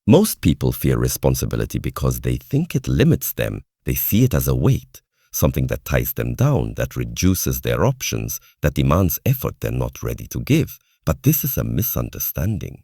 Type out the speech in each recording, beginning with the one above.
Most people fear responsibility because they think it limits them. They see it as a weight, something that ties them down, that reduces their options, that demands effort they're not ready to give. But this is a misunderstanding.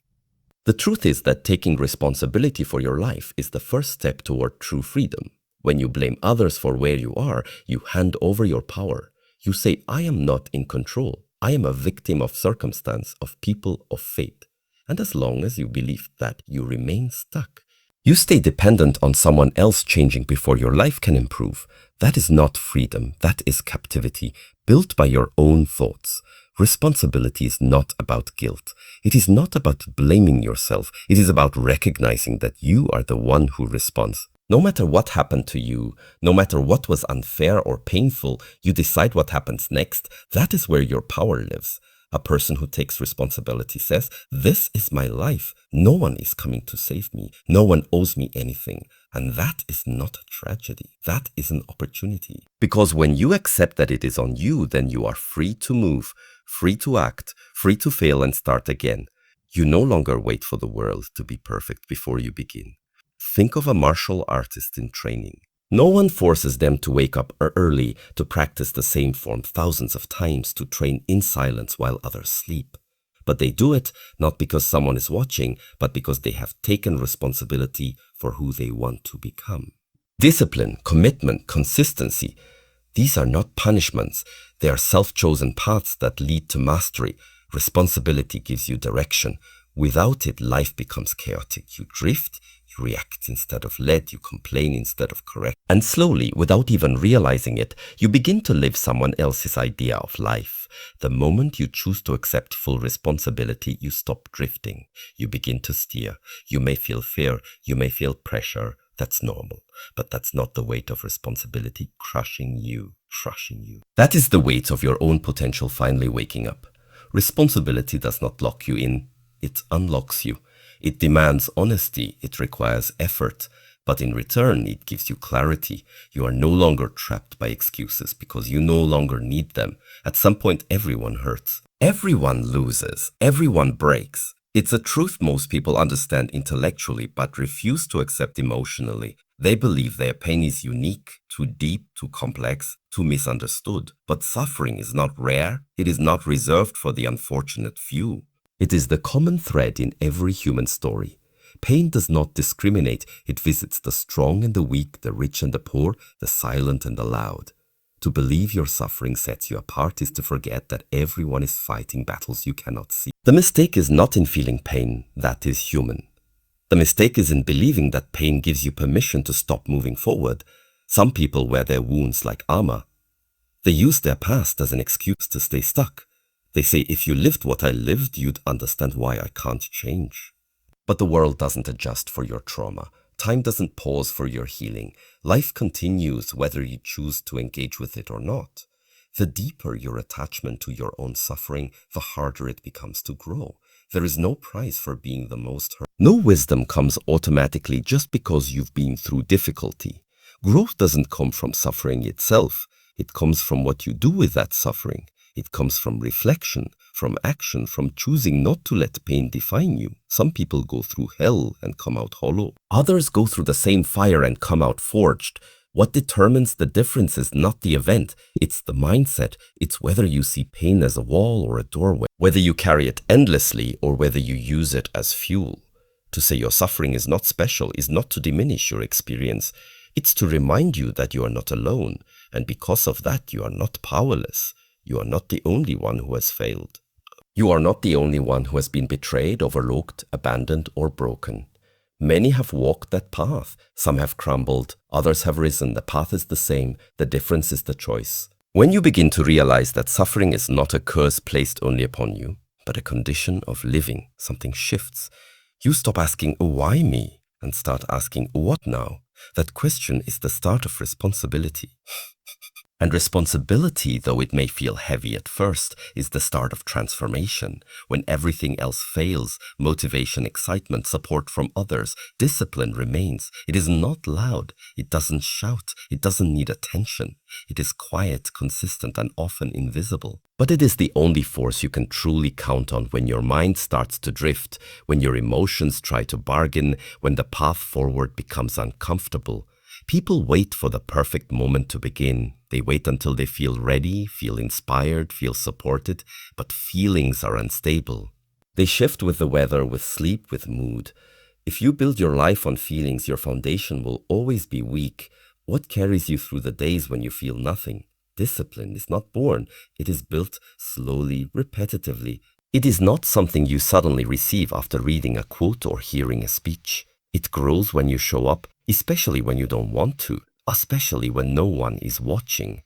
The truth is that taking responsibility for your life is the first step toward true freedom. When you blame others for where you are, you hand over your power. You say, I am not in control. I am a victim of circumstance, of people, of fate. And as long as you believe that, you remain stuck. You stay dependent on someone else changing before your life can improve. That is not freedom. That is captivity, built by your own thoughts. Responsibility is not about guilt. It is not about blaming yourself. It is about recognizing that you are the one who responds. No matter what happened to you, no matter what was unfair or painful, you decide what happens next. That is where your power lives. A person who takes responsibility says, this is my life. No one is coming to save me. No one owes me anything. And that is not a tragedy. That is an opportunity. Because when you accept that it is on you, then you are free to move, free to act, free to fail and start again. You no longer wait for the world to be perfect before you begin. Think of a martial artist in training. No one forces them to wake up early, to practice the same form thousands of times, to train in silence while others sleep. But they do it not because someone is watching, but because they have taken responsibility for who they want to become. Discipline, commitment, consistency, these are not punishments. They are self-chosen paths that lead to mastery. Responsibility gives you direction. Without it, life becomes chaotic. You drift, you react instead of lead, you complain instead of correct. And slowly, without even realizing it, you begin to live someone else's idea of life. The moment you choose to accept full responsibility, you stop drifting. You begin to steer. You may feel fear, you may feel pressure. That's normal. But that's not the weight of responsibility crushing you. That is the weight of your own potential finally waking up. Responsibility does not lock you in. It unlocks you. It demands honesty. It requires effort. But in return, it gives you clarity. You are no longer trapped by excuses because you no longer need them. At some point, everyone hurts. Everyone loses. Everyone breaks. It's a truth most people understand intellectually but refuse to accept emotionally. They believe their pain is unique, too deep, too complex, too misunderstood. But suffering is not rare. It is not reserved for the unfortunate few. It is the common thread in every human story. Pain does not discriminate. It visits the strong and the weak, the rich and the poor, the silent and the loud. To believe your suffering sets you apart is to forget that everyone is fighting battles you cannot see. The mistake is not in feeling pain. That is human. The mistake is in believing that pain gives you permission to stop moving forward. Some people wear their wounds like armor. They use their past as an excuse to stay stuck. They say, if you lived what I lived, you'd understand why I can't change. But the world doesn't adjust for your trauma. Time doesn't pause for your healing. Life continues whether you choose to engage with it or not. The deeper your attachment to your own suffering, the harder it becomes to grow. There is no prize for being the most hurt. No wisdom comes automatically just because you've been through difficulty. Growth doesn't come from suffering itself. It comes from what you do with that suffering. It comes from reflection, from action, from choosing not to let pain define you. Some people go through hell and come out hollow. Others go through the same fire and come out forged. What determines the difference is not the event, it's the mindset. It's whether you see pain as a wall or a doorway, whether you carry it endlessly or whether you use it as fuel. To say your suffering is not special is not to diminish your experience. It's to remind you that you are not alone, and because of that you are not powerless. You are not the only one who has failed. You are not the only one who has been betrayed, overlooked, abandoned, or broken. Many have walked that path. Some have crumbled, others have risen. The path is the same. The difference is the choice. When you begin to realize that suffering is not a curse placed only upon you, but a condition of living, something shifts. You stop asking, why me? And start asking, what now? That question is the start of responsibility. And responsibility, though it may feel heavy at first, is the start of transformation. When everything else fails, motivation, excitement, support from others, discipline remains. It is not loud. It doesn't shout. It doesn't need attention. It is quiet, consistent, and often invisible. But it is the only force you can truly count on when your mind starts to drift, when your emotions try to bargain, when the path forward becomes uncomfortable. People wait for the perfect moment to begin. They wait until they feel ready, feel inspired, feel supported, but feelings are unstable. They shift with the weather, with sleep, with mood. If you build your life on feelings, your foundation will always be weak. What carries you through the days when you feel nothing? Discipline is not born. It is built slowly, repetitively. It is not something you suddenly receive after reading a quote or hearing a speech. It grows when you show up, especially when you don't want to, especially when no one is watching.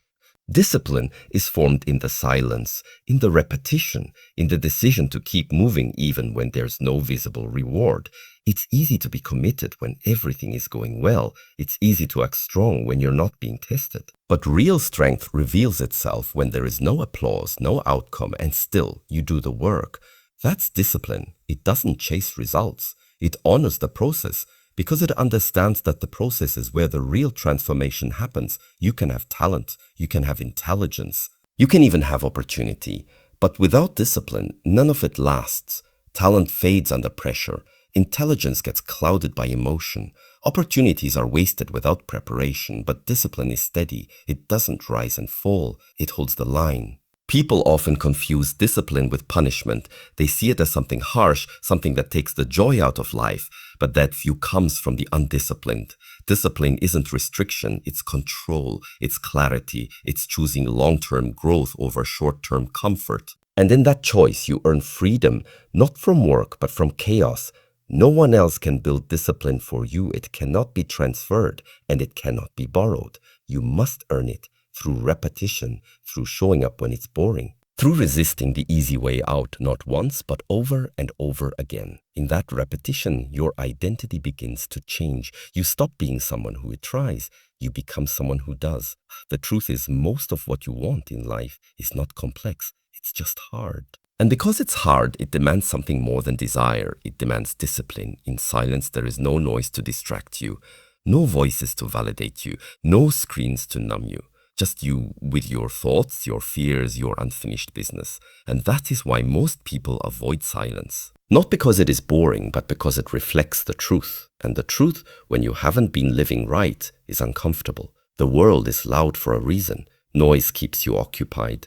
Discipline is formed in the silence, in the repetition, in the decision to keep moving even when there's no visible reward. It's easy to be committed when everything is going well. It's easy to act strong when you're not being tested. But real strength reveals itself when there is no applause, no outcome, and still you do the work. That's discipline. It doesn't chase results. It honors the process. Because it understands that the process is where the real transformation happens. You can have talent, you can have intelligence, you can even have opportunity. But without discipline, none of it lasts. Talent fades under pressure. Intelligence gets clouded by emotion. Opportunities are wasted without preparation, but discipline is steady. It doesn't rise and fall. It holds the line. People often confuse discipline with punishment. They see it as something harsh, something that takes the joy out of life. But that view comes from the undisciplined. Discipline isn't restriction, it's control, it's clarity, it's choosing long-term growth over short-term comfort. And in that choice, you earn freedom, not from work, but from chaos. No one else can build discipline for you. It cannot be transferred, and it cannot be borrowed. You must earn it. Through repetition, through showing up when it's boring, through resisting the easy way out not once but over and over again. In that repetition, your identity begins to change. You stop being someone who tries. You become someone who does. The truth is, most of what you want in life is not complex. It's just hard. And because it's hard, it demands something more than desire. It demands discipline. In silence, there is no noise to distract you, no voices to validate you, no screens to numb you. Just you with your thoughts, your fears, your unfinished business. And that is why most people avoid silence. Not because it is boring, but because it reflects the truth. And the truth, when you haven't been living right, is uncomfortable. The world is loud for a reason. Noise keeps you occupied.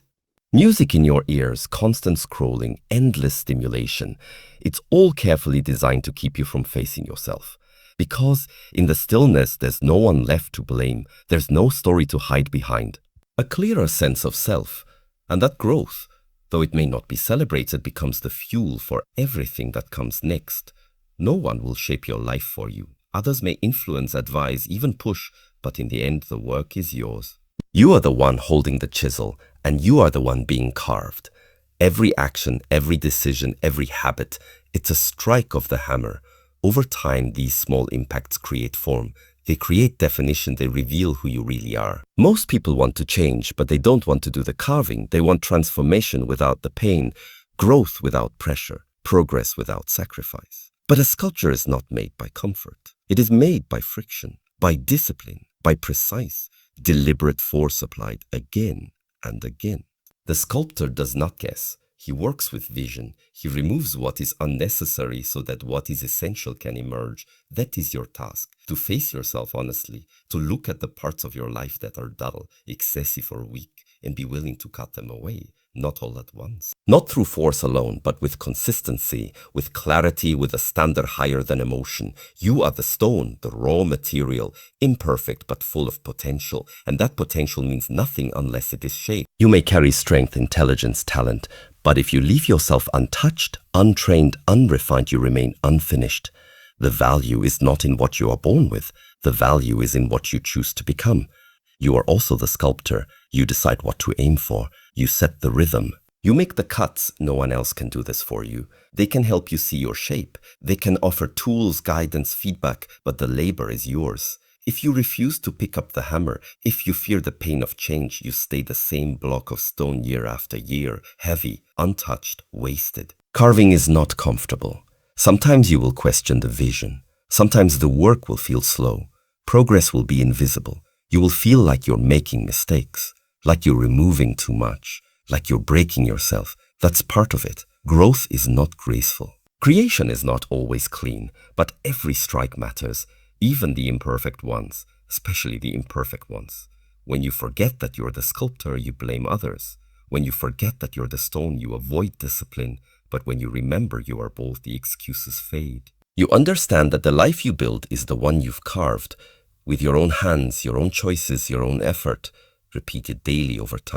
Music in your ears, constant scrolling, endless stimulation. It's all carefully designed to keep you from facing yourself. Because in the stillness, there's no one left to blame. There's no story to hide behind. A clearer sense of self. And that growth, though it may not be celebrated, becomes the fuel for everything that comes next. No one will shape your life for you. Others may influence, advise, even push, but in the end, the work is yours. You are the one holding the chisel, and you are the one being carved. Every action, every decision, every habit, it's a strike of the hammer. Over time, these small impacts create form. They create definition. They reveal who you really are. Most people want to change, but they don't want to do the carving. They want transformation without the pain, growth without pressure, progress without sacrifice. But a sculpture is not made by comfort. It is made by friction, by discipline, by precise, deliberate force applied again and again. The sculptor does not guess. He works with vision. He removes what is unnecessary so that what is essential can emerge. That is your task, to face yourself honestly, to look at the parts of your life that are dull, excessive or weak, and be willing to cut them away, not all at once. Not through force alone, but with consistency, with clarity, with a standard higher than emotion. You are the stone, the raw material, imperfect but full of potential, and that potential means nothing unless it is shaped. You may carry strength, intelligence, talent, but if you leave yourself untouched, untrained, unrefined, you remain unfinished. The value is not in what you are born with. The value is in what you choose to become. You are also the sculptor. You decide what to aim for. You set the rhythm. You make the cuts. No one else can do this for you. They can help you see your shape. They can offer tools, guidance, feedback, but the labor is yours. If you refuse to pick up the hammer, if you fear the pain of change, you stay the same block of stone year after year, heavy, untouched, wasted. Carving is not comfortable. Sometimes you will question the vision. Sometimes the work will feel slow. Progress will be invisible. You will feel like you're making mistakes, like you're removing too much, like you're breaking yourself. That's part of it. Growth is not graceful. Creation is not always clean, but every strike matters, even the imperfect ones, especially the imperfect ones. When you forget that you're the sculptor, you blame others. When you forget that you're the stone, you avoid discipline. But when you remember you are both, the excuses fade. You understand that the life you build is the one you've carved, with your own hands, your own choices, your own effort, repeated daily over time.